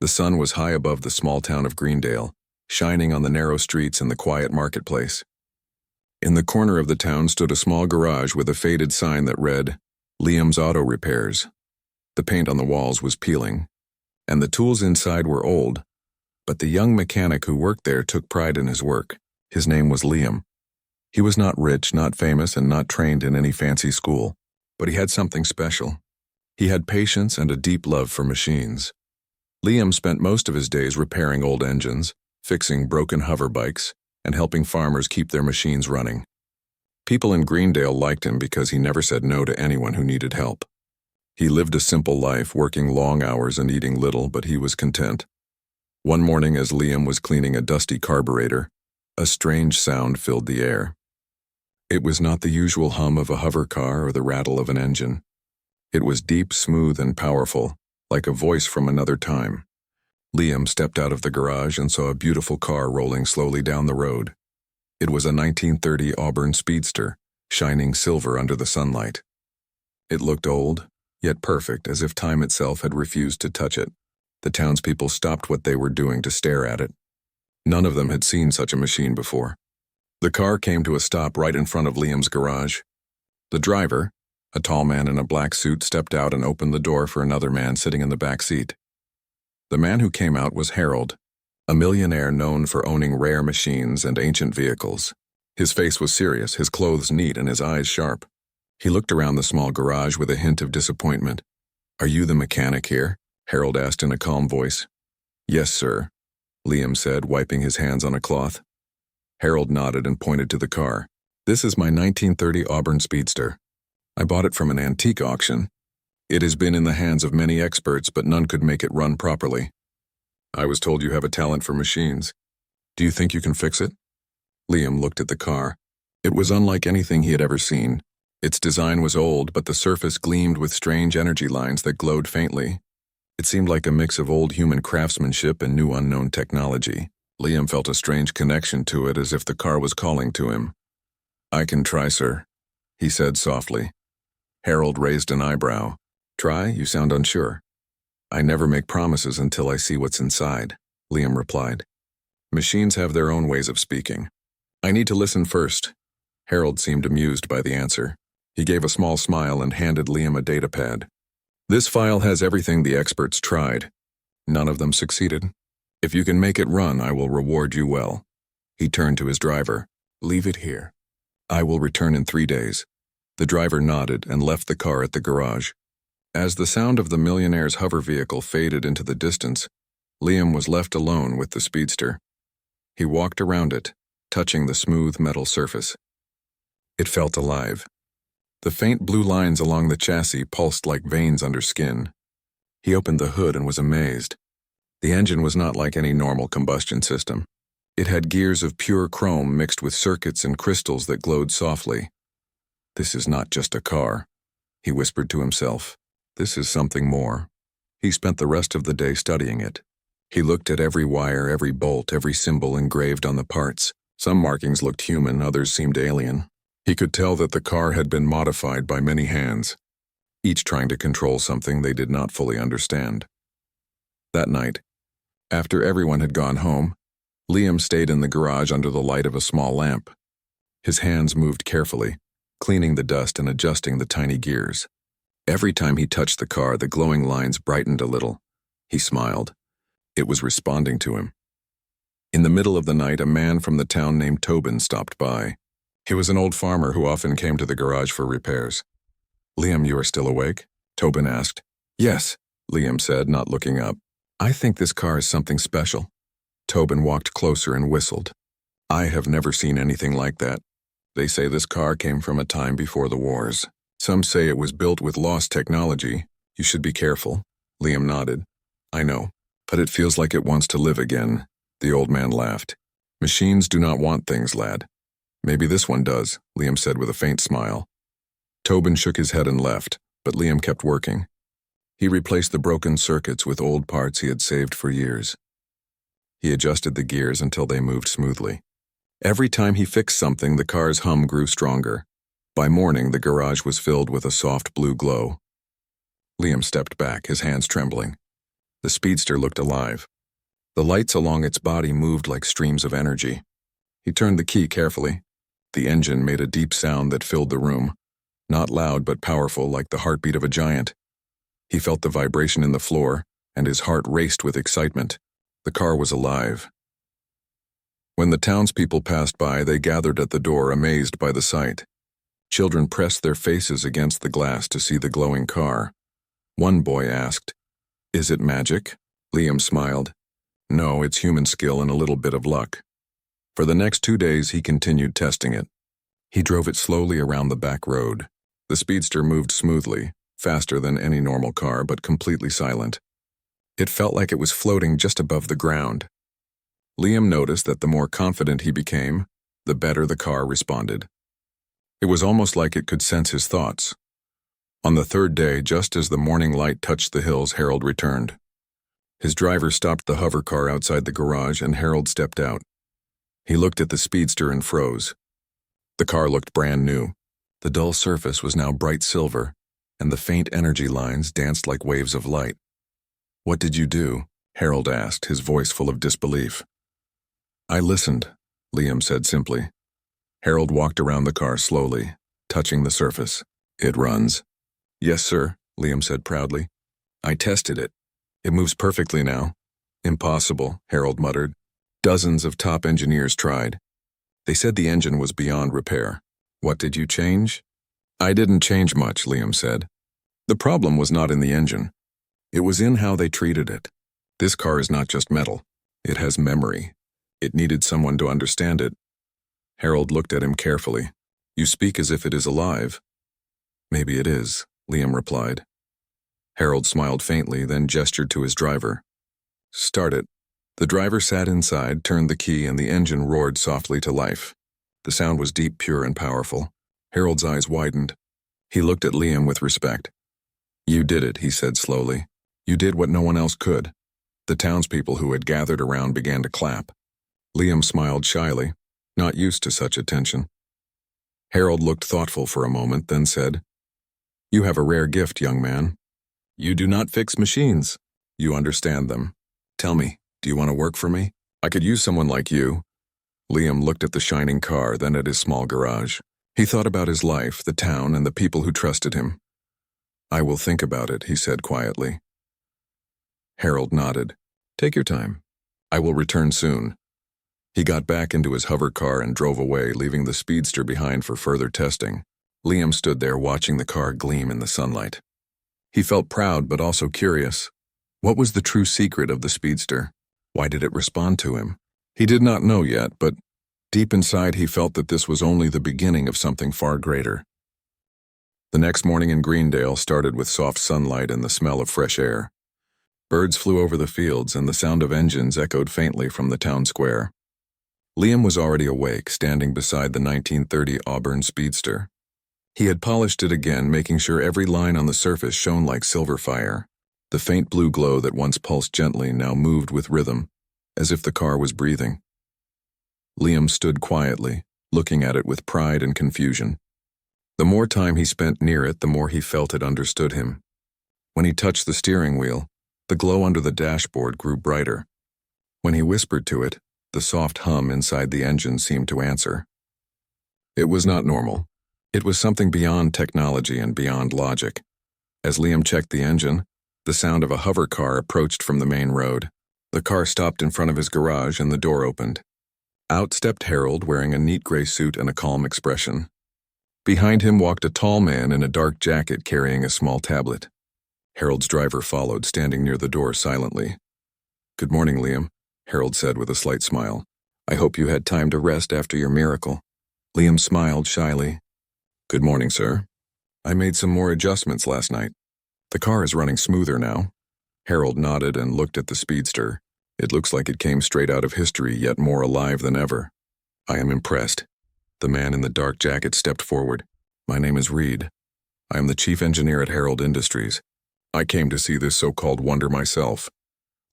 The sun was high above the small town of Greendale, shining on the narrow streets and the quiet marketplace. In the corner of the town stood a small garage with a faded sign that read, Liam's Auto Repairs. The paint on the walls was peeling, and the tools inside were old, but the young mechanic who worked there took pride in his work. His name was Liam. He was not rich, not famous, and not trained in any fancy school, but he had something special. He had patience and a deep love for machines. Liam spent most of his days repairing old engines, fixing broken hover bikes, and helping farmers keep their machines running. People in Greendale liked him because he never said no to anyone who needed help. He lived a simple life, working long hours and eating little, but he was content. One morning, as Liam was cleaning a dusty carburetor, a strange sound filled the air. It was not the usual hum of a hover car or the rattle of an engine. It was deep, smooth, and powerful, like a voice from another time. Liam stepped out of the garage and saw a beautiful car rolling slowly down the road. It was a 1930 Auburn Speedster, shining silver under the sunlight. It looked old, yet perfect, as if time itself had refused to touch it. The townspeople stopped what they were doing to stare at it. None of them had seen such a machine before. The car came to a stop right in front of Liam's garage. The driver, a tall man in a black suit, stepped out and opened the door for another man sitting in the back seat. The man who came out was Harold, a millionaire known for owning rare machines and ancient vehicles. His face was serious, his clothes neat, and his eyes sharp. He looked around the small garage with a hint of disappointment. "Are you the mechanic here?" Harold asked in a calm voice. "Yes, sir," Liam said, wiping his hands on a cloth. Harold nodded and pointed to the car. "This is my 1930 Auburn Speedster. I bought it from an antique auction. It has been in the hands of many experts, but none could make it run properly. I was told you have a talent for machines. Do you think you can fix it?" Liam looked at the car. It was unlike anything he had ever seen. Its design was old, but the surface gleamed with strange energy lines that glowed faintly. It seemed like a mix of old human craftsmanship and new unknown technology. Liam felt a strange connection to it, as if the car was calling to him. "I can try, sir," he said softly. Harold raised an eyebrow. "Try? You sound unsure." "I never make promises until I see what's inside," Liam replied. "Machines have their own ways of speaking. I need to listen first." Harold seemed amused by the answer. He gave a small smile and handed Liam a data pad. "This file has everything the experts tried. None of them succeeded. If you can make it run, I will reward you well." He turned to his driver. "Leave it here. I will return in 3 days." The driver nodded and left the car at the garage. As the sound of the millionaire's hover vehicle faded into the distance, Liam was left alone with the speedster. He walked around it, touching the smooth metal surface. It felt alive. The faint blue lines along the chassis pulsed like veins under skin. He opened the hood and was amazed. The engine was not like any normal combustion system. It had gears of pure chrome mixed with circuits and crystals that glowed softly. "This is not just a car," he whispered to himself. "This is something more." He spent the rest of the day studying it. He looked at every wire, every bolt, every symbol engraved on the parts. Some markings looked human, others seemed alien. He could tell that the car had been modified by many hands, each trying to control something they did not fully understand. That night, after everyone had gone home, Liam stayed in the garage under the light of a small lamp. His hands moved carefully, cleaning the dust and adjusting the tiny gears. Every time he touched the car, the glowing lines brightened a little. He smiled. It was responding to him. In the middle of the night, a man from the town named Tobin stopped by. He was an old farmer who often came to the garage for repairs. "Liam, you are still awake?" Tobin asked. "Yes," Liam said, not looking up. "I think this car is something special." Tobin walked closer and whistled. "I have never seen anything like that. They say this car came from a time before the wars. Some say it was built with lost technology. You should be careful." Liam nodded. "I know, but it feels like it wants to live again." The old man laughed. "Machines do not want things, lad." "Maybe this one does," Liam said with a faint smile. Tobin shook his head and left, but Liam kept working. He replaced the broken circuits with old parts he had saved for years. He adjusted the gears until they moved smoothly. Every time he fixed something, the car's hum grew stronger. By morning, the garage was filled with a soft blue glow. Liam stepped back, his hands trembling. The speedster looked alive. The lights along its body moved like streams of energy. He turned the key carefully. The engine made a deep sound that filled the room, not loud but powerful like the heartbeat of a giant. He felt the vibration in the floor, and his heart raced with excitement. The car was alive. When the townspeople passed by, they gathered at the door, amazed by the sight. Children pressed their faces against the glass to see the glowing car. One boy asked, "Is it magic?" Liam smiled. "No, it's human skill and a little bit of luck." For the next 2 days, he continued testing it. He drove it slowly around the back road. The speedster moved smoothly, faster than any normal car, but completely silent. It felt like it was floating just above the ground. Liam noticed that the more confident he became, the better the car responded. It was almost like it could sense his thoughts. On the 3rd day, just as the morning light touched the hills, Harold returned. His driver stopped the hover car outside the garage, and Harold stepped out. He looked at the speedster and froze. The car looked brand new. The dull surface was now bright silver, and the faint energy lines danced like waves of light. "What did you do?" Harold asked, his voice full of disbelief. "I listened," Liam said simply. Harold walked around the car slowly, touching the surface. "It runs." "Yes, sir," Liam said proudly. "I tested it. It moves perfectly now." "Impossible," Harold muttered. Dozens of top engineers tried. They said the engine was beyond repair. "What did you change?" "I didn't change much," Liam said. "The problem was not in the engine. It was in how they treated it. This car is not just metal. It has memory. It needed someone to understand it." Harold looked at him carefully. "You speak as if it is alive." "Maybe it is," Liam replied. Harold smiled faintly, then gestured to his driver. "Start it." The driver sat inside, turned the key, and the engine roared softly to life. The sound was deep, pure, and powerful. Harold's eyes widened. He looked at Liam with respect. "You did it," he said slowly. "You did what no one else could." The townspeople who had gathered around began to clap. Liam smiled shyly, not used to such attention. Harold looked thoughtful for a moment, then said, "You have a rare gift, young man. You do not fix machines. You understand them. Tell me, do you want to work for me? I could use someone like you." Liam looked at the shining car, then at his small garage. He thought about his life, the town, and the people who trusted him. "I will think about it," he said quietly. Harold nodded. "Take your time. I will return soon." He got back into his hover car and drove away, leaving the speedster behind for further testing. Liam stood there watching the car gleam in the sunlight. He felt proud but also curious. What was the true secret of the speedster? Why did it respond to him? He did not know yet, but deep inside he felt that this was only the beginning of something far greater. The next morning in Greendale started with soft sunlight and the smell of fresh air. Birds flew over the fields, and the sound of engines echoed faintly from the town square. Liam was already awake, standing beside the 1930 Auburn Speedster. He had polished it again, making sure every line on the surface shone like silver fire. The faint blue glow that once pulsed gently now moved with rhythm, as if the car was breathing. Liam stood quietly, looking at it with pride and confusion. The more time he spent near it, the more he felt it understood him. When he touched the steering wheel, the glow under the dashboard grew brighter. When he whispered to it, the soft hum inside the engine seemed to answer. It was not normal. It was something beyond technology and beyond logic. As Liam checked the engine, the sound of a hover car approached from the main road. The car stopped in front of his garage and the door opened. Out stepped Harold, wearing a neat gray suit and a calm expression. Behind him walked a tall man in a dark jacket carrying a small tablet. Harold's driver followed, standing near the door silently. "Good morning, Liam," Harold said with a slight smile. "I hope you had time to rest after your miracle." Liam smiled shyly. "Good morning, sir. I made some more adjustments last night. The car is running smoother now." Harold nodded and looked at the speedster. It looks like it came straight out of history, yet more alive than ever. "I am impressed." The man in the dark jacket stepped forward. "My name is Reed. I am the chief engineer at Harold Industries. I came to see this so-called wonder myself."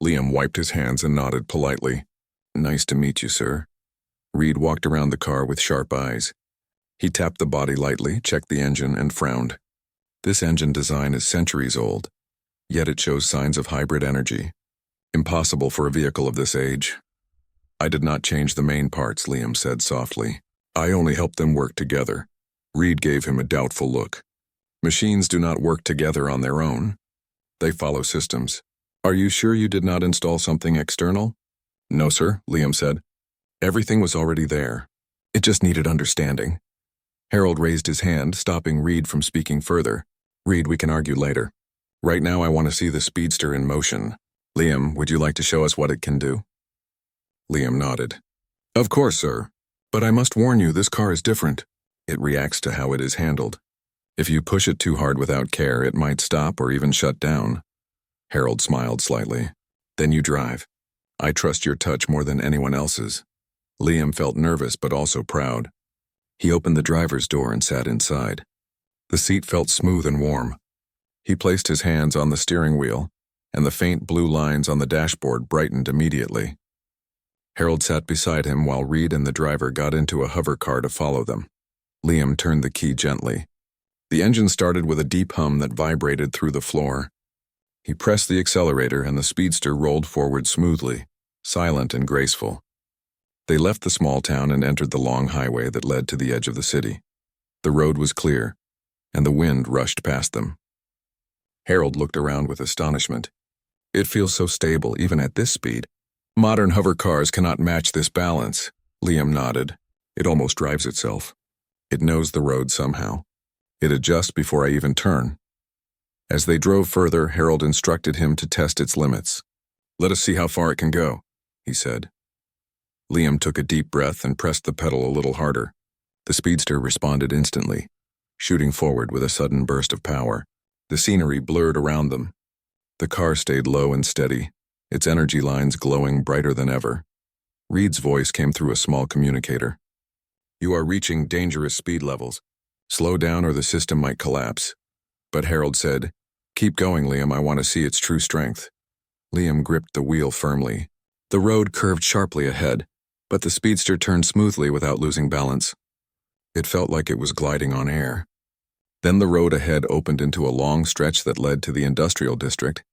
Liam wiped his hands and nodded politely. "Nice to meet you, sir." Reed walked around the car with sharp eyes. He tapped the body lightly, checked the engine, and frowned. This engine design is centuries old, yet it shows signs of hybrid energy. Impossible for a vehicle of this age. I did not change the main parts, Liam said softly. I only helped them work together. Reed gave him a doubtful look. Machines do not work together on their own. They follow systems. Are you sure you did not install something external? No, sir, Liam said. Everything was already there. It just needed understanding. Harold raised his hand, stopping Reed from speaking further. Reed, we can argue later. Right now I want to see the Speedster in motion. Liam, would you like to show us what it can do? Liam nodded. Of course, sir. But I must warn you, this car is different. It reacts to how it is handled. If you push it too hard without care, it might stop or even shut down. Harold smiled slightly. Then you drive. I trust your touch more than anyone else's. Liam felt nervous but also proud. He opened the driver's door and sat inside. The seat felt smooth and warm. He placed his hands on the steering wheel, and the faint blue lines on the dashboard brightened immediately. Harold sat beside him while Reed and the driver got into a hover car to follow them. Liam turned the key gently. The engine started with a deep hum that vibrated through the floor. He pressed the accelerator and the Speedster rolled forward smoothly, silent and graceful. They left the small town and entered the long highway that led to the edge of the city. The road was clear, and the wind rushed past them. Harold looked around with astonishment. It feels so stable, even at this speed. Modern hover cars cannot match this balance. Liam nodded. It almost drives itself. It knows the road somehow. It adjusts before I even turn. As they drove further, Harold instructed him to test its limits. Let us see how far it can go, he said. Liam took a deep breath and pressed the pedal a little harder. The Speedster responded instantly, shooting forward with a sudden burst of power. The scenery blurred around them. The car stayed low and steady, its energy lines glowing brighter than ever. Reed's voice came through a small communicator. You are reaching dangerous speed levels. Slow down or the system might collapse. But Harold said, Keep going, Liam, I want to see its true strength. Liam gripped the wheel firmly. The road curved sharply ahead, but the Speedster turned smoothly without losing balance. It felt like it was gliding on air. Then the road ahead opened into a long stretch that led to the industrial district,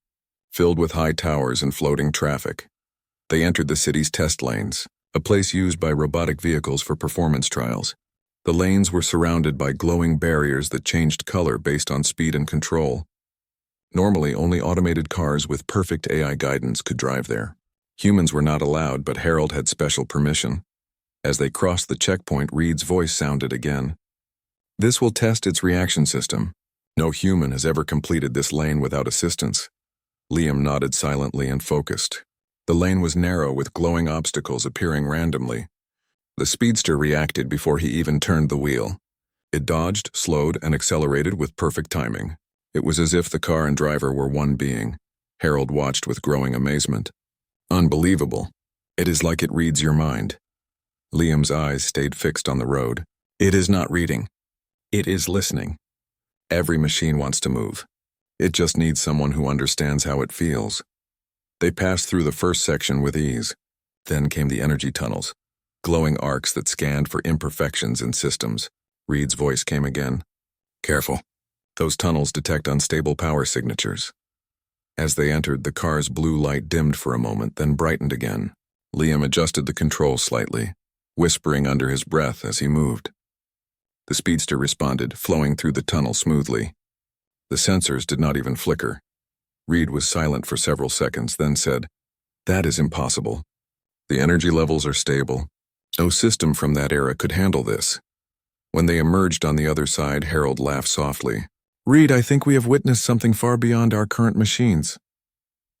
filled with high towers and floating traffic. They entered the city's test lanes, a place used by robotic vehicles for performance trials. The lanes were surrounded by glowing barriers that changed color based on speed and control. Normally, only automated cars with perfect AI guidance could drive there. Humans were not allowed, but Harold had special permission. As they crossed the checkpoint, Reed's voice sounded again. This will test its reaction system. No human has ever completed this lane without assistance. Liam nodded silently and focused. The lane was narrow with glowing obstacles appearing randomly. The Speedster reacted before he even turned the wheel. It dodged, slowed, and accelerated with perfect timing. It was as if the car and driver were one being. Harold watched with growing amazement. Unbelievable. It is like it reads your mind. Liam's eyes stayed fixed on the road. It is not reading. It is listening. Every machine wants to move. It just needs someone who understands how it feels. They passed through the first section with ease. Then came the energy tunnels, glowing arcs that scanned for imperfections in systems. Reed's voice came again. Careful. Those tunnels detect unstable power signatures. As they entered, the car's blue light dimmed for a moment, then brightened again. Liam adjusted the controls slightly, whispering under his breath as he moved. The Speedster responded, flowing through the tunnel smoothly. The sensors did not even flicker. Reed was silent for several seconds, then said, That is impossible. The energy levels are stable. No system from that era could handle this. When they emerged on the other side, Harold laughed softly. Reed, I think we have witnessed something far beyond our current machines.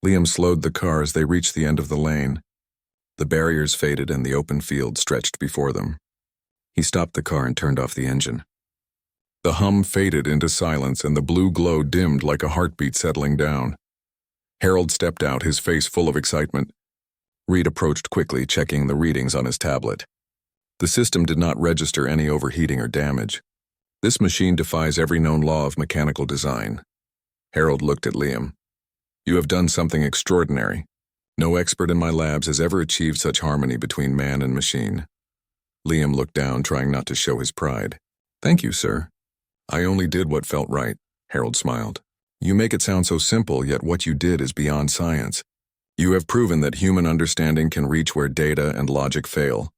Liam slowed the car as they reached the end of the lane. The barriers faded and the open field stretched before them. He stopped the car and turned off the engine. The hum faded into silence and the blue glow dimmed like a heartbeat settling down. Harold stepped out, his face full of excitement. Reed approached quickly, checking the readings on his tablet. The system did not register any overheating or damage. This machine defies every known law of mechanical design. Harold looked at Liam. You have done something extraordinary. No expert in my labs has ever achieved such harmony between man and machine. Liam looked down, trying not to show his pride. Thank you, sir. I only did what felt right, Harold smiled. You make it sound so simple, yet what you did is beyond science. You have proven that human understanding can reach where data and logic fail.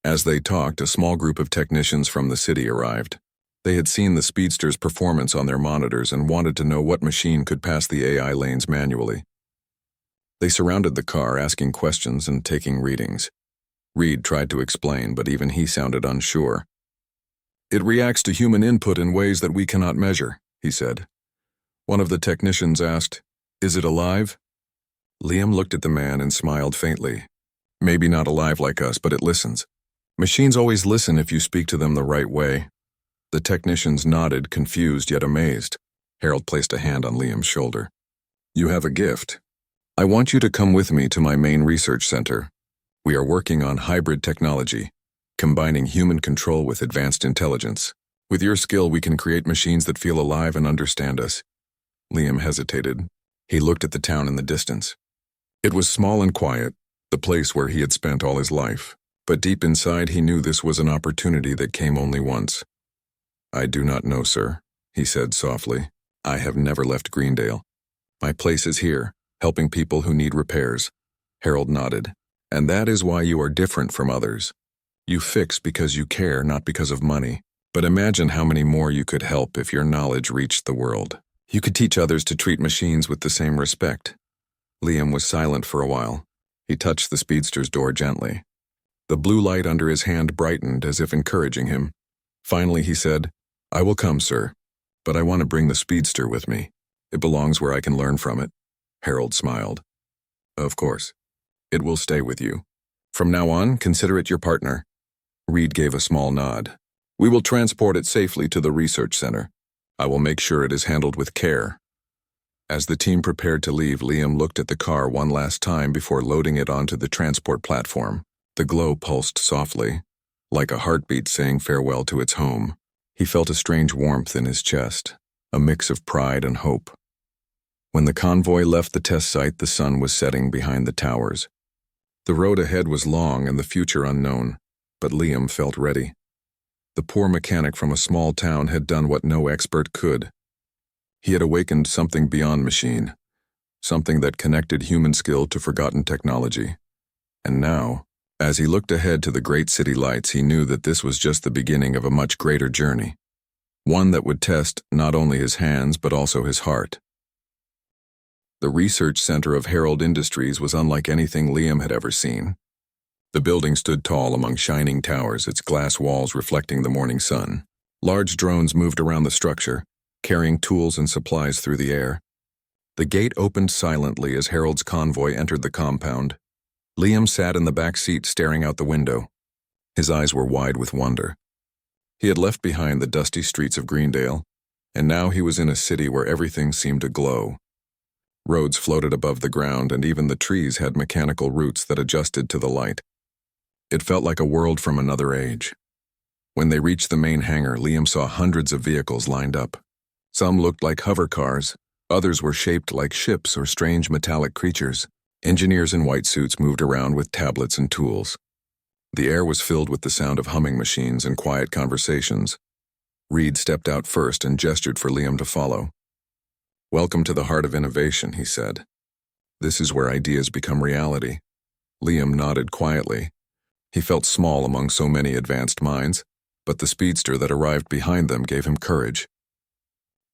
As they talked, a small group of technicians from the city arrived. They had seen the Speedster's performance on their monitors and wanted to know what machine could pass the AI lanes manually. They surrounded the car, asking questions and taking readings. Reed tried to explain, but even he sounded unsure. It reacts to human input in ways that we cannot measure, he said. One of the technicians asked, "Is it alive?" Liam looked at the man and smiled faintly. "Maybe not alive like us, but it listens. Machines always listen if you speak to them the right way." The technicians nodded, confused yet amazed. Harold placed a hand on Liam's shoulder. "You have a gift. I want you to come with me to my main research center. We are working on hybrid technology, combining human control with advanced intelligence. With your skill, we can create machines that feel alive and understand us." Liam hesitated. He looked at the town in the distance. It was small and quiet, the place where he had spent all his life. But deep inside, he knew this was an opportunity that came only once. "I do not know, sir," he said softly. "I have never left Greendale. My place is here, helping people who need repairs." Harold nodded. "And that is why you are different from others. You fix because you care, not because of money. But imagine how many more you could help if your knowledge reached the world. You could teach others to treat machines with the same respect." Liam was silent for a while. He touched the Speedster's door gently. The blue light under his hand brightened as if encouraging him. Finally he said, "I will come, sir, but I want to bring the Speedster with me. It belongs where I can learn from it." Harold smiled. "Of course. It will stay with you. From now on, consider it your partner." Reed gave a small nod. "We will transport it safely to the research center. I will make sure it is handled with care." As the team prepared to leave, Liam looked at the car one last time before loading it onto the transport platform. The glow pulsed softly, like a heartbeat saying farewell to its home. He felt a strange warmth in his chest, a mix of pride and hope. When the convoy left the test site, the sun was setting behind the towers. The road ahead was long and the future unknown, but Liam felt ready. The poor mechanic from a small town had done what no expert could. He had awakened something beyond machine, something that connected human skill to forgotten technology. And now, as he looked ahead to the great city lights, he knew that this was just the beginning of a much greater journey, one that would test not only his hands but also his heart. The research center of Herald Industries was unlike anything Liam had ever seen. The building stood tall among shining towers, its glass walls reflecting the morning sun. Large drones moved around the structure, carrying tools and supplies through the air. The gate opened silently as Harold's convoy entered the compound. Liam sat in the back seat staring out the window. His eyes were wide with wonder. He had left behind the dusty streets of Greendale, and now he was in a city where everything seemed to glow. Roads floated above the ground, and even the trees had mechanical roots that adjusted to the light. It felt like a world from another age. When they reached the main hangar, Liam saw hundreds of vehicles lined up. Some looked like hover cars, others were shaped like ships or strange metallic creatures. Engineers in white suits moved around with tablets and tools. The air was filled with the sound of humming machines and quiet conversations. Reed stepped out first and gestured for Liam to follow. "Welcome to the heart of innovation," he said. "This is where ideas become reality." Liam nodded quietly. He felt small among so many advanced minds, but the Speedster that arrived behind them gave him courage.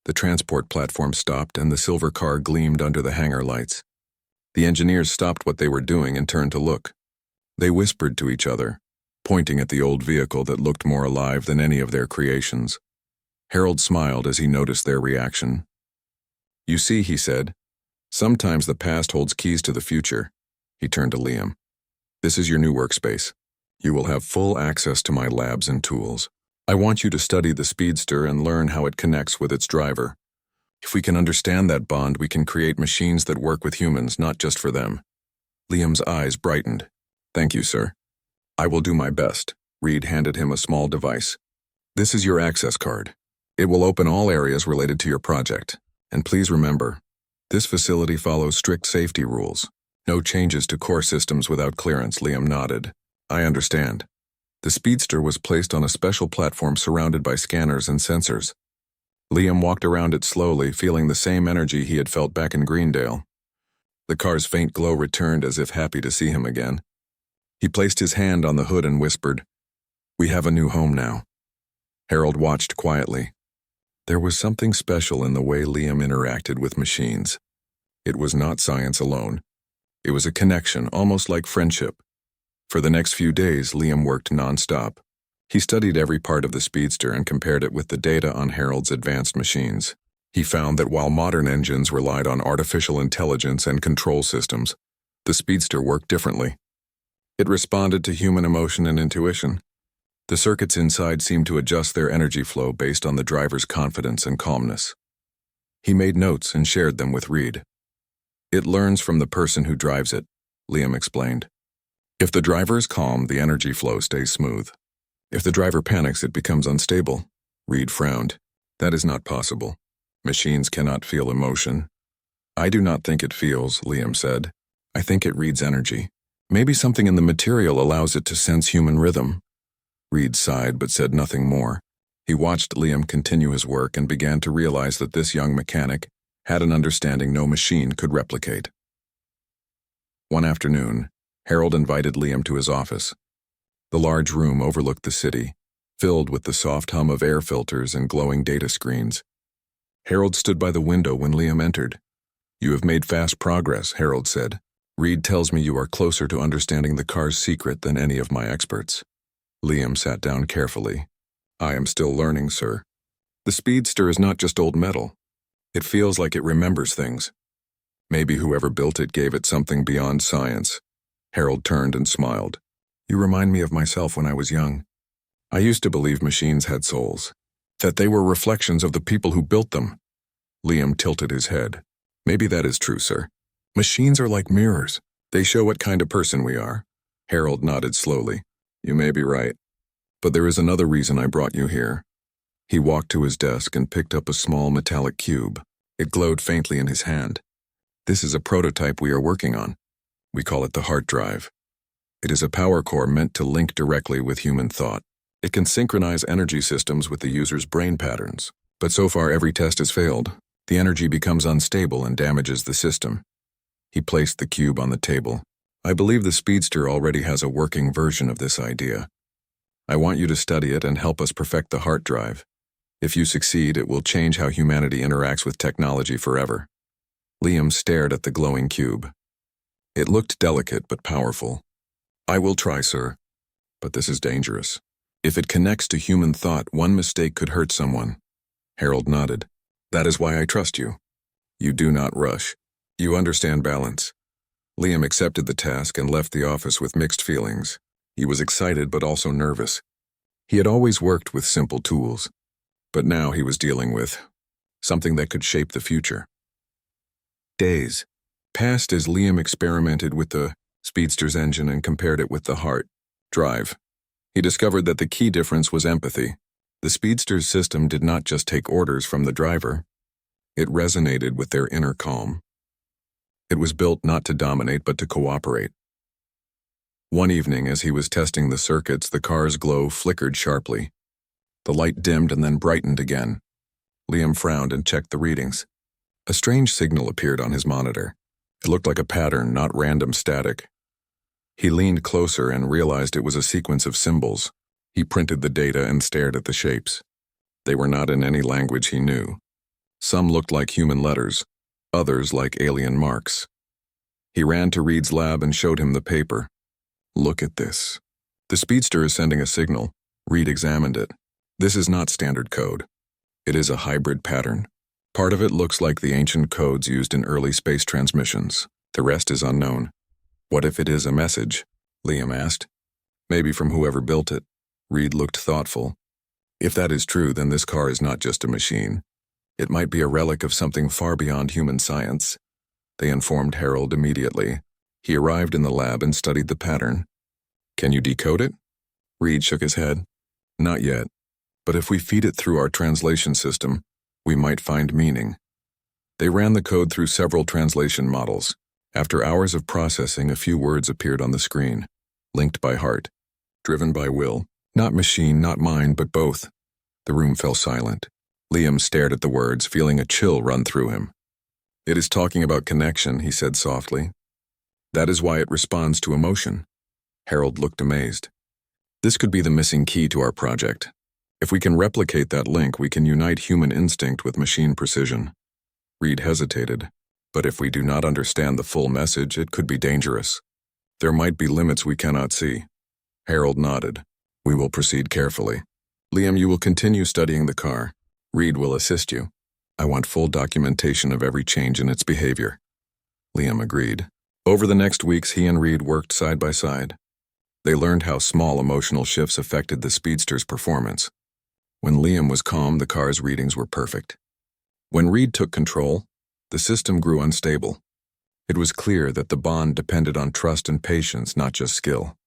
The transport platform stopped and the silver car gleamed under the hangar lights. The engineers stopped what they were doing and turned to look. They whispered to each other, pointing at the old vehicle that looked more alive than any of their creations. Harold smiled as he noticed their reaction. "You see," he said, "sometimes the past holds keys to the future." He turned to Liam. "This is your new workspace. You will have full access to my labs and tools. I want you to study the Speedster and learn how it connects with its driver. If we can understand that bond, we can create machines that work with humans, not just for them." Liam's eyes brightened. "Thank you, sir. I will do my best." Reed handed him a small device. "This is your access card. It will open all areas related to your project. And please remember, this facility follows strict safety rules. No changes to core systems without clearance." Liam nodded. "I understand." The Speedster was placed on a special platform surrounded by scanners and sensors. Liam walked around it slowly, feeling the same energy he had felt back in Greendale. The car's faint glow returned as if happy to see him again. He placed his hand on the hood and whispered, "We have a new home now." Harold watched quietly. There was something special in the way Liam interacted with machines. It was not science alone. It was a connection, almost like friendship. For the next few days, Liam worked nonstop. He studied every part of the Speedster and compared it with the data on Harold's advanced machines. He found that while modern engines relied on artificial intelligence and control systems, the Speedster worked differently. It responded to human emotion and intuition. The circuits inside seemed to adjust their energy flow based on the driver's confidence and calmness. He made notes and shared them with Reed. "It learns from the person who drives it," Liam explained. "If the driver is calm, the energy flow stays smooth. If the driver panics, it becomes unstable." Reed frowned. "That is not possible. Machines cannot feel emotion." "I do not think it feels," Liam said. "I think it reads energy. Maybe something in the material allows it to sense human rhythm." Reed sighed but said nothing more. He watched Liam continue his work and began to realize that this young mechanic had an understanding no machine could replicate. One afternoon, Harold invited Liam to his office. The large room overlooked the city, filled with the soft hum of air filters and glowing data screens. Harold stood by the window when Liam entered. "You have made fast progress," Harold said. "Reed tells me you are closer to understanding the car's secret than any of my experts." Liam sat down carefully. "I am still learning, sir. The Speedster is not just old metal. It feels like it remembers things. Maybe whoever built it gave it something beyond science." Harold turned and smiled. "You remind me of myself when I was young. I used to believe machines had souls, that they were reflections of the people who built them." Liam tilted his head. "Maybe that is true, sir. Machines are like mirrors. They show what kind of person we are." Harold nodded slowly. "You may be right. But there is another reason I brought you here." He walked to his desk and picked up a small metallic cube. It glowed faintly in his hand. "This is a prototype we are working on. We call it the heart drive. It is a power core meant to link directly with human thought. It can synchronize energy systems with the user's brain patterns. But so far every test has failed. The energy becomes unstable and damages the system." He placed the cube on the table. "I believe the Speedster already has a working version of this idea. I want you to study it and help us perfect the heart drive. If you succeed, it will change how humanity interacts with technology forever." Liam stared at the glowing cube. It looked delicate but powerful. "I will try, sir. But this is dangerous. If it connects to human thought, one mistake could hurt someone." Harold nodded. "That is why I trust you. You do not rush. You understand balance." Liam accepted the task and left the office with mixed feelings. He was excited but also nervous. He had always worked with simple tools, but now he was dealing with something that could shape the future. Days passed as Liam experimented with the Speedster's engine and compared it with the heart drive. He discovered that the key difference was empathy. The Speedster's system did not just take orders from the driver. It resonated with their inner calm. It was built not to dominate but to cooperate. One evening, as he was testing the circuits, the car's glow flickered sharply. The light dimmed and then brightened again. Liam frowned and checked the readings. A strange signal appeared on his monitor. It looked like a pattern, not random static. He leaned closer and realized it was a sequence of symbols. He printed the data and stared at the shapes. They were not in any language he knew. Some looked like human letters, others like alien marks. He ran to Reed's lab and showed him the paper. "Look at this. The Speedster is sending a signal." Reed examined it. "This is not standard code. It is a hybrid pattern. Part of it looks like the ancient codes used in early space transmissions. The rest is unknown." "What if it is a message?" Liam asked. "Maybe from whoever built it." Reed looked thoughtful. "If that is true, then this car is not just a machine. It might be a relic of something far beyond human science." They informed Harold immediately. He arrived in the lab and studied the pattern. "Can you decode it?" Reed shook his head. "Not yet. But if we feed it through our translation system, we might find meaning." They ran the code through several translation models. After hours of processing, a few words appeared on the screen. "Linked by heart. Driven by will. Not machine, not mind, but both." The room fell silent. Liam stared at the words, feeling a chill run through him. It is talking about connection, he said softly. That is why it responds to emotion. Harold looked amazed. This could be the missing key to our project. If we can replicate that link, we can unite human instinct with machine precision. Reed hesitated. But if we do not understand the full message, it could be dangerous. There might be limits we cannot see. Harold nodded. We will proceed carefully. Liam, you will continue studying the car. Reed will assist you. I want full documentation of every change in its behavior. Liam agreed. Over the next weeks, he and Reed worked side by side. They learned how small emotional shifts affected the Speedster's performance. When Liam was calm, the car's readings were perfect. When Reed took control, the system grew unstable. It was clear that the bond depended on trust and patience, not just skill.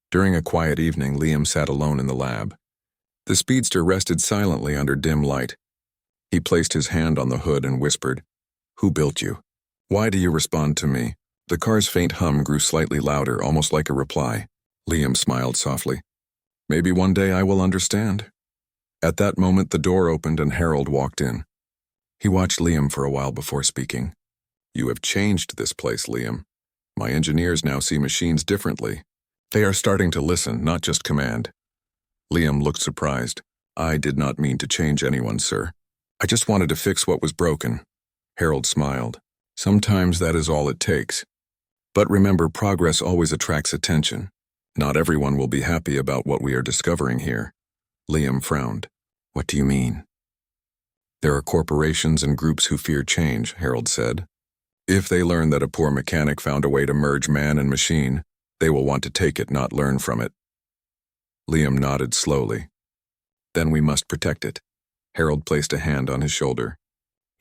During a quiet evening, Liam sat alone in the lab. The Speedster rested silently under dim light. He placed his hand on the hood and whispered, "Who built you? Why do you respond to me?" The car's faint hum grew slightly louder, almost like a reply. Liam smiled softly. "Maybe one day I will understand." At that moment, the door opened and Harold walked in. He watched Liam for a while before speaking. "You have changed this place, Liam. My engineers now see machines differently. They are starting to listen, not just command." Liam looked surprised. "I did not mean to change anyone, sir. I just wanted to fix what was broken." Harold smiled. "Sometimes that is all it takes. But remember, progress always attracts attention. Not everyone will be happy about what we are discovering here." Liam frowned. "What do you mean?" "There are corporations and groups who fear change," Harold said. "If they learn that a poor mechanic found a way to merge man and machine, they will want to take it, not learn from it." Liam nodded slowly. "Then we must protect it." Harold placed a hand on his shoulder.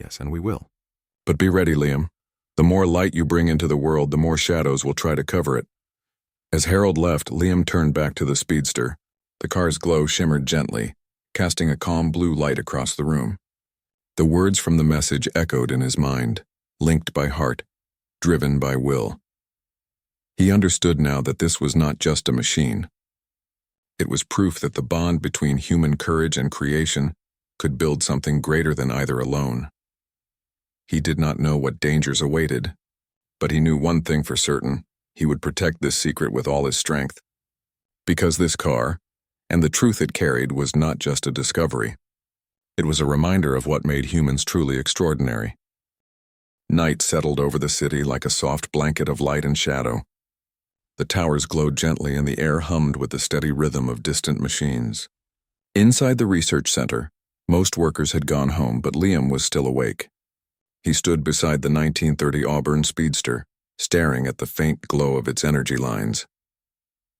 "Yes, and we will. But be ready, Liam. The more light you bring into the world, the more shadows will try to cover it." As Harold left, Liam turned back to the Speedster. The car's glow shimmered gently, casting a calm blue light across the room. The words from the message echoed in his mind, linked by heart, driven by will. He understood now that this was not just a machine. It was proof that the bond between human courage and creation could build something greater than either alone. He did not know what dangers awaited, but he knew one thing for certain: he would protect this secret with all his strength. Because this car, and the truth it carried, was not just a discovery. It was a reminder of what made humans truly extraordinary. Night settled over the city like a soft blanket of light and shadow. The towers glowed gently and the air hummed with the steady rhythm of distant machines. Inside the research center, most workers had gone home, but Liam was still awake. He stood beside the 1930 Auburn Speedster, staring at the faint glow of its energy lines.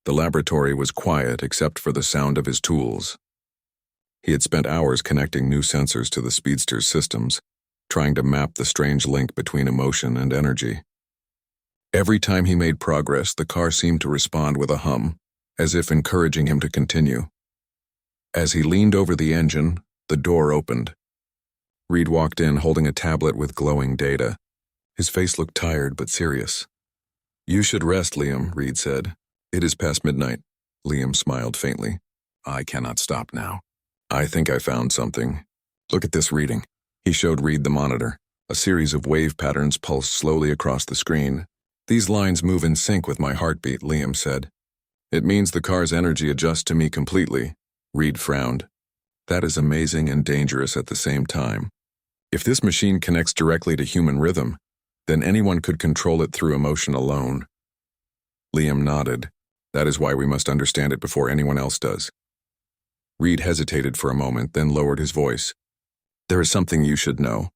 The laboratory was quiet except for the sound of his tools. He had spent hours connecting new sensors to the Speedster's systems, trying to map the strange link between emotion and energy. Every time he made progress, the car seemed to respond with a hum, as if encouraging him to continue. As he leaned over the engine, the door opened. Reed walked in holding a tablet with glowing data. His face looked tired but serious. "You should rest, Liam," Reed said. "It is past midnight." Liam smiled faintly. "I cannot stop now. I think I found something. Look at this reading." He showed Reed the monitor. A series of wave patterns pulsed slowly across the screen. "These lines move in sync with my heartbeat," Liam said. "It means the car's energy adjusts to me completely." Reed frowned. "That is amazing and dangerous at the same time. If this machine connects directly to human rhythm, then anyone could control it through emotion alone." Liam nodded. "That is why we must understand it before anyone else does." Reed hesitated for a moment, then lowered his voice. "There is something you should know.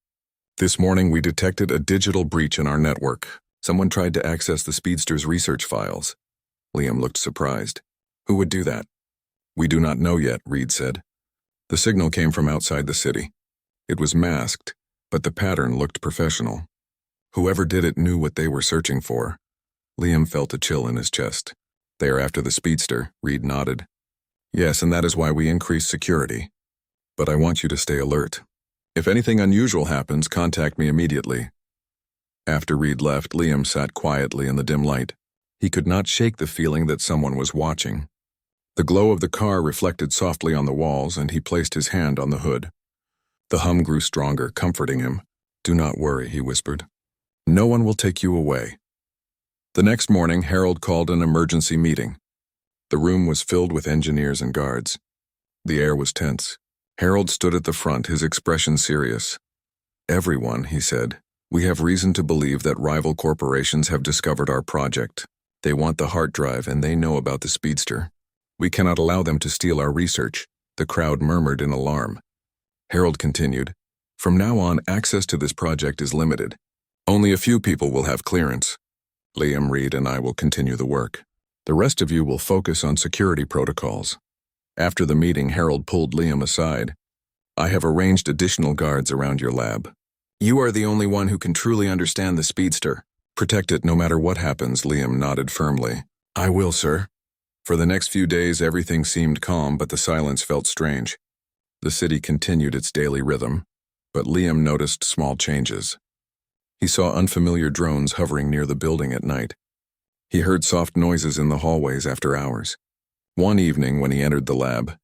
This morning we detected a digital breach in our network. Someone tried to access the Speedster's research files." Liam looked surprised. "Who would do that?" "We do not know yet," Reed said. "The signal came from outside the city. It was masked, but the pattern looked professional. Whoever did it knew what they were searching for." Liam felt a chill in his chest. "They are after the Speedster," Reed nodded. "Yes, and that is why we increased security. But I want you to stay alert. If anything unusual happens, contact me immediately." After Reed left, Liam sat quietly in the dim light. He could not shake the feeling that someone was watching. The glow of the car reflected softly on the walls, and he placed his hand on the hood. The hum grew stronger, comforting him. "Do not worry," he whispered. "No one will take you away." The next morning, Harold called an emergency meeting. The room was filled with engineers and guards. The air was tense. Harold stood at the front, his expression serious. "Everyone," he said, "we have reason to believe that rival corporations have discovered our project. They want the hard drive and they know about the Speedster. We cannot allow them to steal our research." The crowd murmured in alarm. Harold continued, "From now on, access to this project is limited. Only a few people will have clearance. Liam, Reed, and I will continue the work. The rest of you will focus on security protocols." After the meeting, Harold pulled Liam aside. "I have arranged additional guards around your lab. You are the only one who can truly understand the Speedster. Protect it no matter what happens." Liam nodded firmly. "I will, sir." For the next few days, everything seemed calm, but the silence felt strange. The city continued its daily rhythm, but Liam noticed small changes. He saw unfamiliar drones hovering near the building at night. He heard soft noises in the hallways after hours. One evening, when he entered the lab,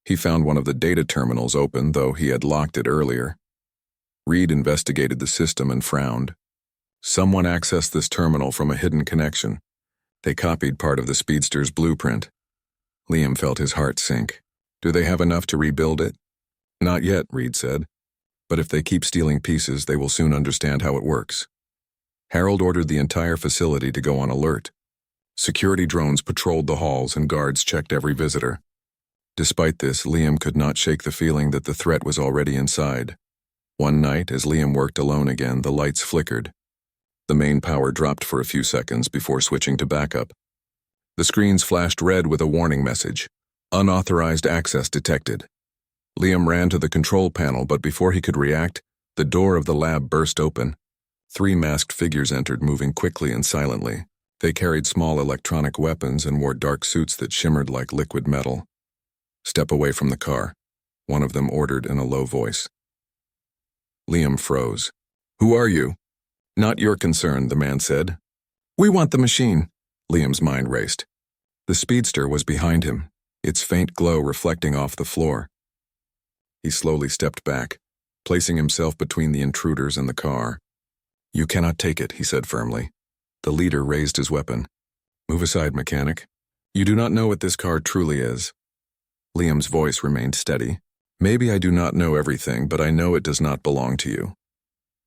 he found one of the data terminals open, though he had locked it earlier. Reed investigated the system and frowned. Someone accessed this terminal from a hidden connection. They copied part of the Speedster's blueprint. Liam felt his heart sink. "Do they have enough to rebuild it?" "Not yet," Reed said. "But if they keep stealing pieces, they will soon understand how it works." Harold ordered the entire facility to go on alert. Security drones patrolled the halls and guards checked every visitor. Despite this, Liam could not shake the feeling that the threat was already inside. One night, as Liam worked alone again, the lights flickered. The main power dropped for a few seconds before switching to backup. The screens flashed red with a warning message. "Unauthorized access detected." Liam ran to the control panel, but before he could react, the door of the lab burst open. 3 masked figures entered, moving quickly and silently. They carried small electronic weapons and wore dark suits that shimmered like liquid metal. "Step away from the car," one of them ordered in a low voice. Liam froze. "Who are you?" "Not your concern," the man said. "We want the machine." Liam's mind raced. The Speedster was behind him, its faint glow reflecting off the floor. He slowly stepped back, placing himself between the intruders and the car. "You cannot take it," he said firmly. The leader raised his weapon. "Move aside, mechanic. You do not know what this car truly is." Liam's voice remained steady. "Maybe I do not know everything, but I know it does not belong to you."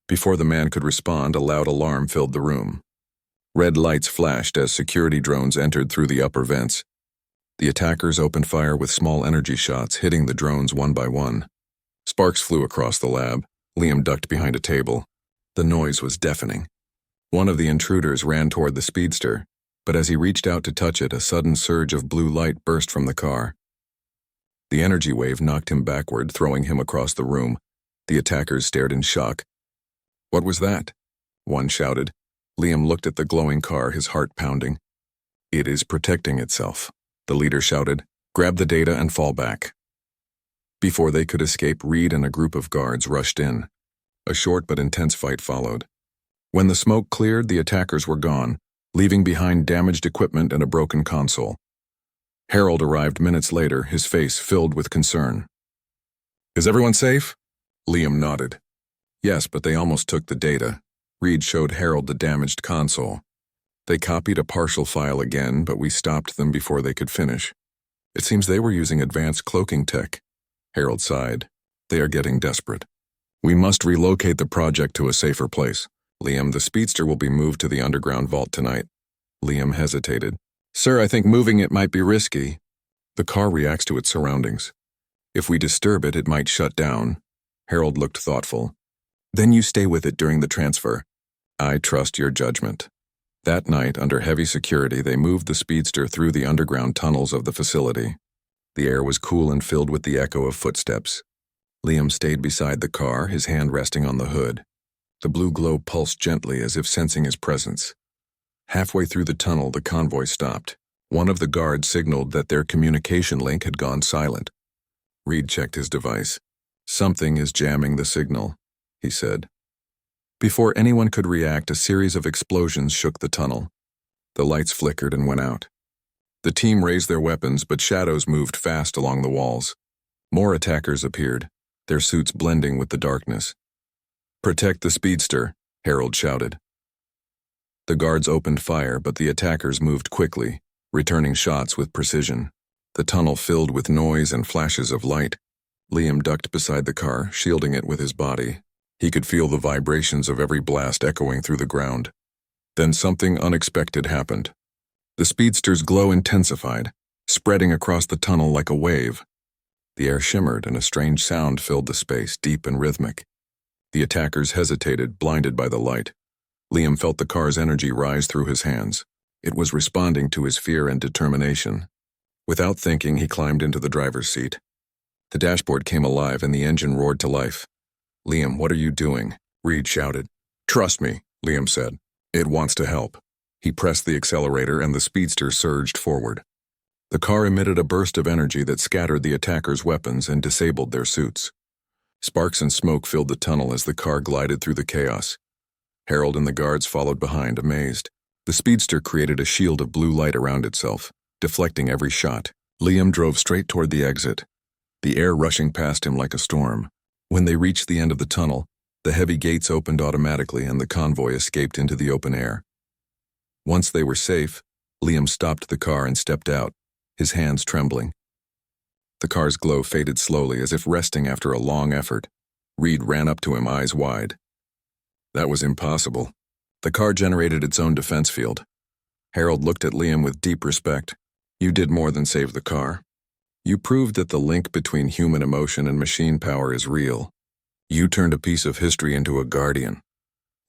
Before the man could respond, a loud alarm filled the room. Red lights flashed as security drones entered through the upper vents. The attackers opened fire with small energy shots, hitting the drones one by one. Sparks flew across the lab. Liam ducked behind a table. The noise was deafening. One of the intruders ran toward the Speedster, but as he reached out to touch it, a sudden surge of blue light burst from the car. The energy wave knocked him backward, throwing him across the room. The attackers stared in shock. "What was that?" one shouted. Liam looked at the glowing car, his heart pounding. "It is protecting itself," the leader shouted. "Grab the data and fall back." Before they could escape, Reed and a group of guards rushed in. A short but intense fight followed. When the smoke cleared, the attackers were gone, leaving behind damaged equipment and a broken console. Harold arrived minutes later, his face filled with concern. "Is everyone safe?" Liam nodded. "Yes, but they almost took the data." Reed showed Harold the damaged console. "They copied a partial file again, but we stopped them before they could finish. It seems they were using advanced cloaking tech." Harold sighed. "They are getting desperate. We must relocate the project to a safer place." "Liam, the Speedster will be moved to the underground vault tonight." Liam hesitated. "Sir, I think moving it might be risky." "The car reacts to its surroundings. If we disturb it, it might shut down." Harold looked thoughtful. "Then you stay with it during the transfer." "I trust your judgment." That night, under heavy security, they moved the Speedster through the underground tunnels of the facility. The air was cool and filled with the echo of footsteps. Liam stayed beside the car, his hand resting on the hood. The blue glow pulsed gently as if sensing his presence. Halfway through the tunnel, the convoy stopped. One of the guards signaled that their communication link had gone silent. Reed checked his device. "Something is jamming the signal," he said. Before anyone could react, a series of explosions shook the tunnel. The lights flickered and went out. The team raised their weapons, but shadows moved fast along the walls. More attackers appeared, their suits blending with the darkness. "Protect the Speedster," Harold shouted. The guards opened fire, but the attackers moved quickly, returning shots with precision. The tunnel filled with noise and flashes of light. Liam ducked beside the car, shielding it with his body. He could feel the vibrations of every blast echoing through the ground. Then something unexpected happened. The Speedster's glow intensified, spreading across the tunnel like a wave. The air shimmered and a strange sound filled the space, deep and rhythmic. The attackers hesitated, blinded by the light. Liam felt the car's energy rise through his hands. It was responding to his fear and determination. Without thinking, he climbed into the driver's seat. The dashboard came alive and the engine roared to life. "Liam, what are you doing?" Reed shouted. "Trust me," Liam said. "It wants to help." He pressed the accelerator and the Speedster surged forward. The car emitted a burst of energy that scattered the attackers' weapons and disabled their suits. Sparks and smoke filled the tunnel as the car glided through the chaos. Harold and the guards followed behind, amazed. The Speedster created a shield of blue light around itself, deflecting every shot. Liam drove straight toward the exit, the air rushing past him like a storm. When they reached the end of the tunnel, the heavy gates opened automatically and the convoy escaped into the open air. Once they were safe, Liam stopped the car and stepped out, his hands trembling. The car's glow faded slowly, as if resting after a long effort. Reed ran up to him, eyes wide. That was impossible. The car generated its own defense field. Harold looked at Liam with deep respect. "You did more than save the car. You proved that the link between human emotion and machine power is real. You turned a piece of history into a guardian."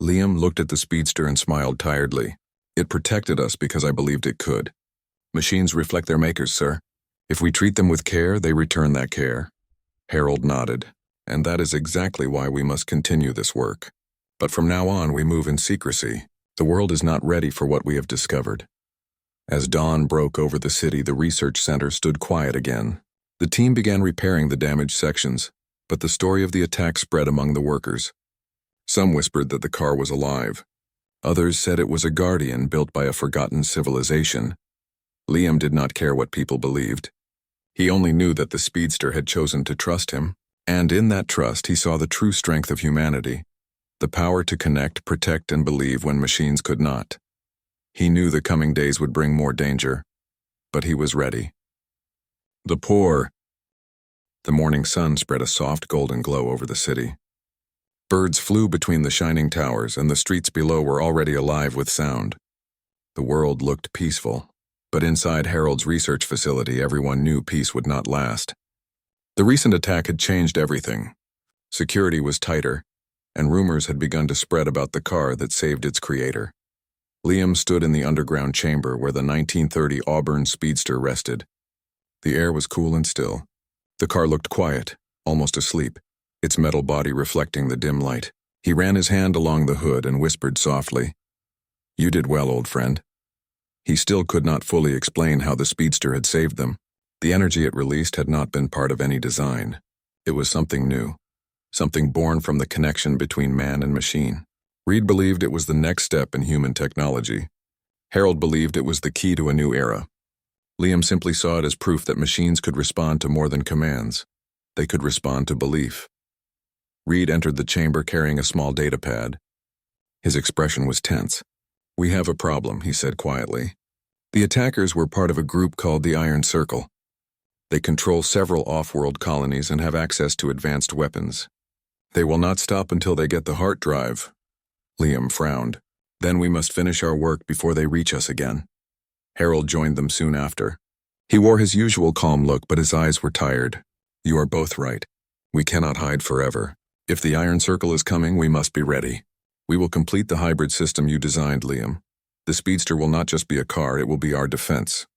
Liam looked at the Speedster and smiled tiredly. "It protected us because I believed it could. Machines reflect their makers, sir. If we treat them with care, they return that care." Harold nodded. "And that is exactly why we must continue this work. But from now on, we move in secrecy. The world is not ready for what we have discovered." As dawn broke over the city, the research center stood quiet again. The team began repairing the damaged sections, but the story of the attack spread among the workers. Some whispered that the car was alive. Others said it was a guardian built by a forgotten civilization. Liam did not care what people believed. He only knew that the Speedster had chosen to trust him, and in that trust he saw the true strength of humanity, the power to connect, protect, and believe when machines could not. He knew the coming days would bring more danger, but he was ready. The morning sun spread a soft golden glow over the city. Birds flew between the shining towers, and the streets below were already alive with sound. The world looked peaceful, but inside Harold's research facility, everyone knew peace would not last. The recent attack had changed everything. Security was tighter, and rumors had begun to spread about the car that saved its creator. Liam stood in the underground chamber where the 1930 Auburn Speedster rested. The air was cool and still. The car looked quiet, almost asleep, its metal body reflecting the dim light. He ran his hand along the hood and whispered softly, "You did well, old friend." He still could not fully explain how the Speedster had saved them. The energy it released had not been part of any design. It was something new, something born from the connection between man and machine. Reed believed it was the next step in human technology. Harold believed it was the key to a new era. Liam simply saw it as proof that machines could respond to more than commands. They could respond to belief. Reed entered the chamber carrying a small data pad. His expression was tense. "We have a problem," he said quietly. The attackers were part of a group called the Iron Circle. They control several off-world colonies and have access to advanced weapons. They will not stop until they get the heart drive. Liam frowned. "Then we must finish our work before they reach us again." Harold joined them soon after. He wore his usual calm look, but his eyes were tired. "You are both right. We cannot hide forever. If the Iron Circle is coming, we must be ready. We will complete the hybrid system you designed, Liam. The Speedster will not just be a car, it will be our defense."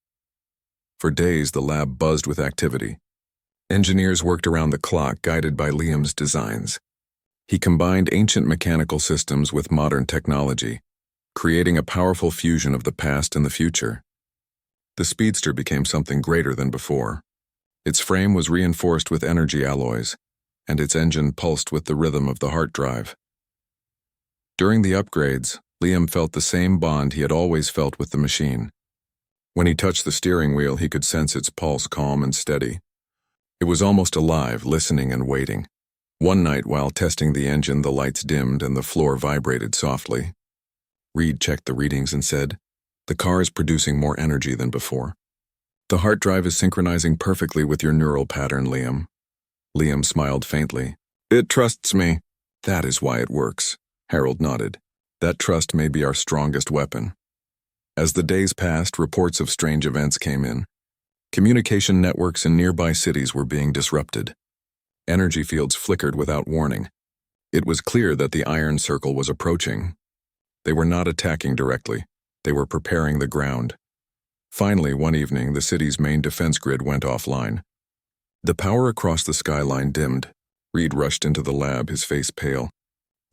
For days, the lab buzzed with activity. Engineers worked around the clock, guided by Liam's designs. He combined ancient mechanical systems with modern technology, creating a powerful fusion of the past and the future. The Speedster became something greater than before. Its frame was reinforced with energy alloys, and its engine pulsed with the rhythm of the heart drive. During the upgrades, Liam felt the same bond he had always felt with the machine. When he touched the steering wheel, he could sense its pulse calm and steady. It was almost alive, listening and waiting. One night, while testing the engine, the lights dimmed and the floor vibrated softly. Reed checked the readings and said, "The car is producing more energy than before. The heart drive is synchronizing perfectly with your neural pattern, Liam." Liam smiled faintly. "It trusts me." "That is why it works," Harold nodded. "That trust may be our strongest weapon." As the days passed, reports of strange events came in. Communication networks in nearby cities were being disrupted. Energy fields flickered without warning. It was clear that the Iron Circle was approaching. They were not attacking directly. They were preparing the ground. Finally, one evening, the city's main defense grid went offline. The power across the skyline dimmed. Reed rushed into the lab, his face pale.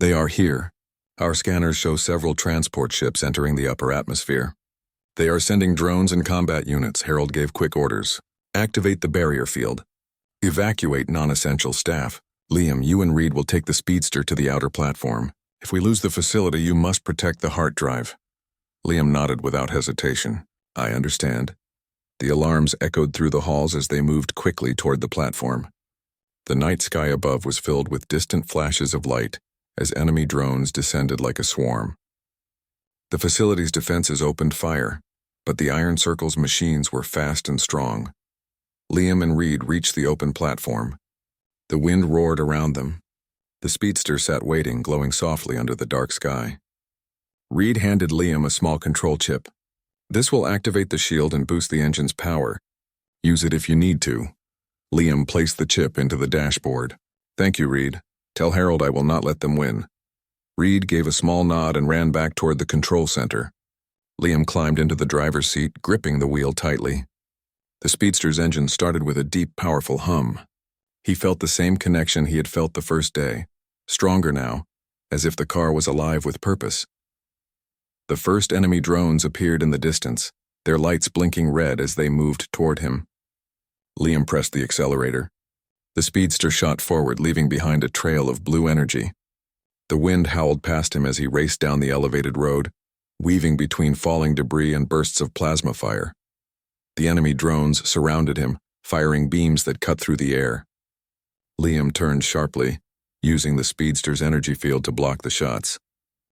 "They are here. Our scanners show several transport ships entering the upper atmosphere. They are sending drones and combat units," Harold gave quick orders. "Activate the barrier field. Evacuate non-essential staff. Liam, you and Reed will take the Speedster to the outer platform. If we lose the facility, you must protect the heart drive." Liam nodded without hesitation. "I understand." The alarms echoed through the halls as they moved quickly toward the platform. The night sky above was filled with distant flashes of light as enemy drones descended like a swarm. The facility's defenses opened fire, but the Iron Circle's machines were fast and strong. Liam and Reed reached the open platform. The wind roared around them. The Speedster sat waiting, glowing softly under the dark sky. Reed handed Liam a small control chip. "This will activate the shield and boost the engine's power. Use it if you need to." Liam placed the chip into the dashboard. "Thank you, Reed. Tell Harold I will not let them win." Reed gave a small nod and ran back toward the control center. Liam climbed into the driver's seat, gripping the wheel tightly. The Speedster's engine started with a deep, powerful hum. He felt the same connection he had felt the first day, stronger now, as if the car was alive with purpose. The first enemy drones appeared in the distance, their lights blinking red as they moved toward him. Liam pressed the accelerator. The Speedster shot forward, leaving behind a trail of blue energy. The wind howled past him as he raced down the elevated road, weaving between falling debris and bursts of plasma fire. The enemy drones surrounded him, firing beams that cut through the air. Liam turned sharply, using the Speedster's energy field to block the shots.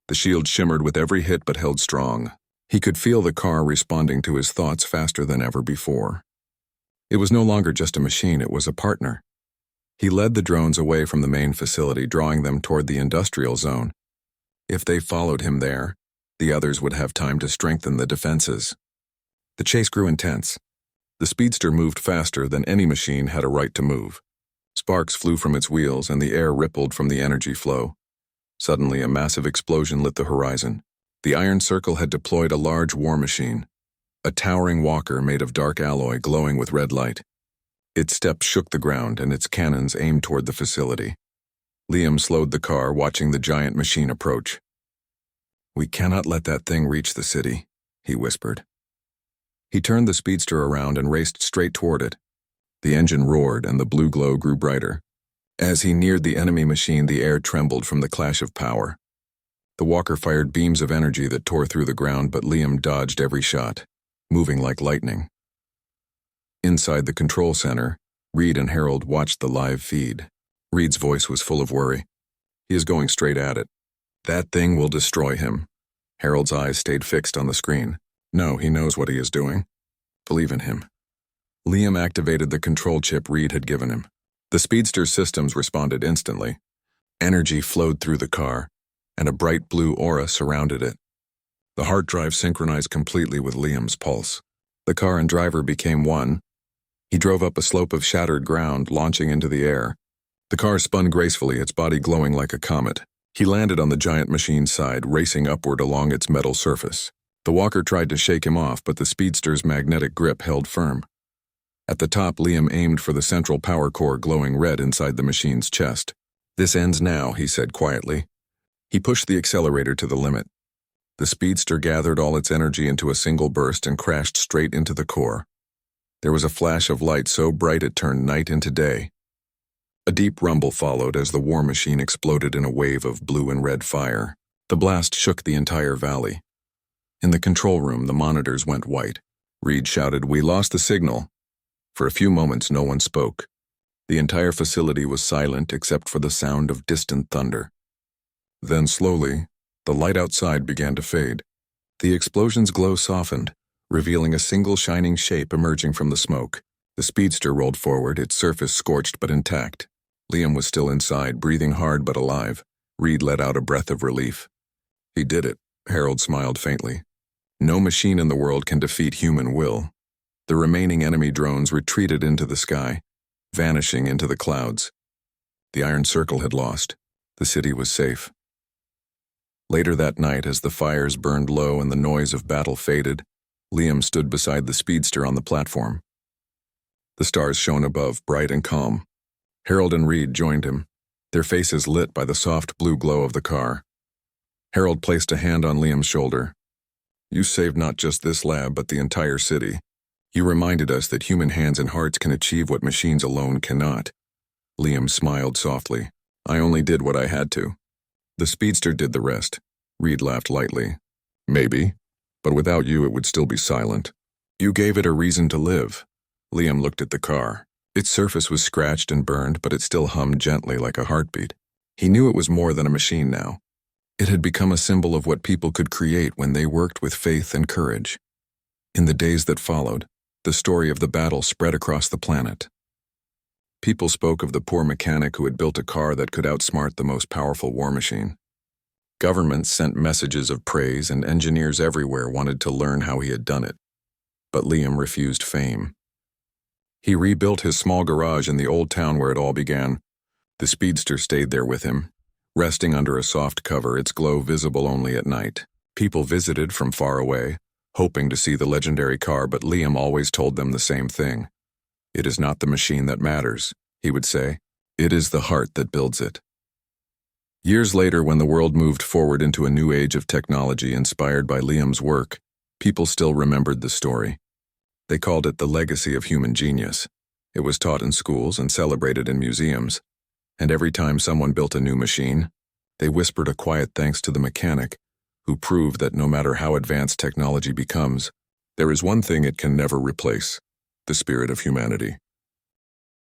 The shield shimmered with every hit but held strong. He could feel the car responding to his thoughts faster than ever before. It was no longer just a machine, it was a partner. He led the drones away from the main facility, drawing them toward the industrial zone. If they followed him there, the others would have time to strengthen the defenses. The chase grew intense. The Speedster moved faster than any machine had a right to move. Sparks flew from its wheels and the air rippled from the energy flow. Suddenly, a massive explosion lit the horizon. The Iron Circle had deployed a large war machine, a towering walker made of dark alloy glowing with red light. Its steps shook the ground and its cannons aimed toward the facility. Liam slowed the car, watching the giant machine approach. "We cannot let that thing reach the city," he whispered. He turned the Speedster around and raced straight toward it. The engine roared and the blue glow grew brighter. As he neared the enemy machine, the air trembled from the clash of power. The walker fired beams of energy that tore through the ground, but Liam dodged every shot, moving like lightning. Inside the control center, Reed and Harold watched the live feed. Reed's voice was full of worry. "He is going straight at it. That thing will destroy him." Harold's eyes stayed fixed on the screen. "No, he knows what he is doing. Believe in him." Liam activated the control chip Reed had given him. The Speedster's systems responded instantly. Energy flowed through the car, and a bright blue aura surrounded it. The heart drive synchronized completely with Liam's pulse. The car and driver became one. He drove up a slope of shattered ground, launching into the air. The car spun gracefully, its body glowing like a comet. He landed on the giant machine's side, racing upward along its metal surface. The walker tried to shake him off, but the Speedster's magnetic grip held firm. At the top, Liam aimed for the central power core glowing red inside the machine's chest. "This ends now," he said quietly. He pushed the accelerator to the limit. The Speedster gathered all its energy into a single burst and crashed straight into the core. There was a flash of light so bright it turned night into day. A deep rumble followed as the war machine exploded in a wave of blue and red fire. The blast shook the entire valley. In the control room, the monitors went white. Reed shouted, "We lost the signal." For a few moments, no one spoke. The entire facility was silent except for the sound of distant thunder. Then slowly, the light outside began to fade. The explosion's glow softened, revealing a single shining shape emerging from the smoke. The Speedster rolled forward, its surface scorched but intact. Liam was still inside, breathing hard but alive. Reed let out a breath of relief. He did it, Harold smiled faintly. No machine in the world can defeat human will. The remaining enemy drones retreated into the sky, vanishing into the clouds. The Iron Circle had lost. The city was safe. Later that night, as the fires burned low and the noise of battle faded, Liam stood beside the Speedster on the platform. The stars shone above, bright and calm. Harold and Reed joined him, their faces lit by the soft blue glow of the car. Harold placed a hand on Liam's shoulder. "You saved not just this lab, but the entire city. You reminded us that human hands and hearts can achieve what machines alone cannot." Liam smiled softly. "I only did what I had to. The Speedster did the rest." Reed laughed lightly. "Maybe, but without you it would still be silent. You gave it a reason to live." Liam looked at the car. Its surface was scratched and burned, but it still hummed gently like a heartbeat. He knew it was more than a machine now. It had become a symbol of what people could create when they worked with faith and courage. In the days that followed, the story of the battle spread across the planet. People spoke of the poor mechanic who had built a car that could outsmart the most powerful war machine. Governments sent messages of praise, and engineers everywhere wanted to learn how he had done it. But Liam refused fame. He rebuilt his small garage in the old town where it all began. The Speedster stayed there with him, resting under a soft cover, its glow visible only at night. People visited from far away, hoping to see the legendary car, but Liam always told them the same thing. "It is not the machine that matters," he would say. "It is the heart that builds it." Years later, when the world moved forward into a new age of technology inspired by Liam's work, people still remembered the story. They called it the legacy of human genius. It was taught in schools and celebrated in museums. And every time someone built a new machine, they whispered a quiet thanks to the mechanic, who proved that no matter how advanced technology becomes, there is one thing it can never replace: the spirit of humanity.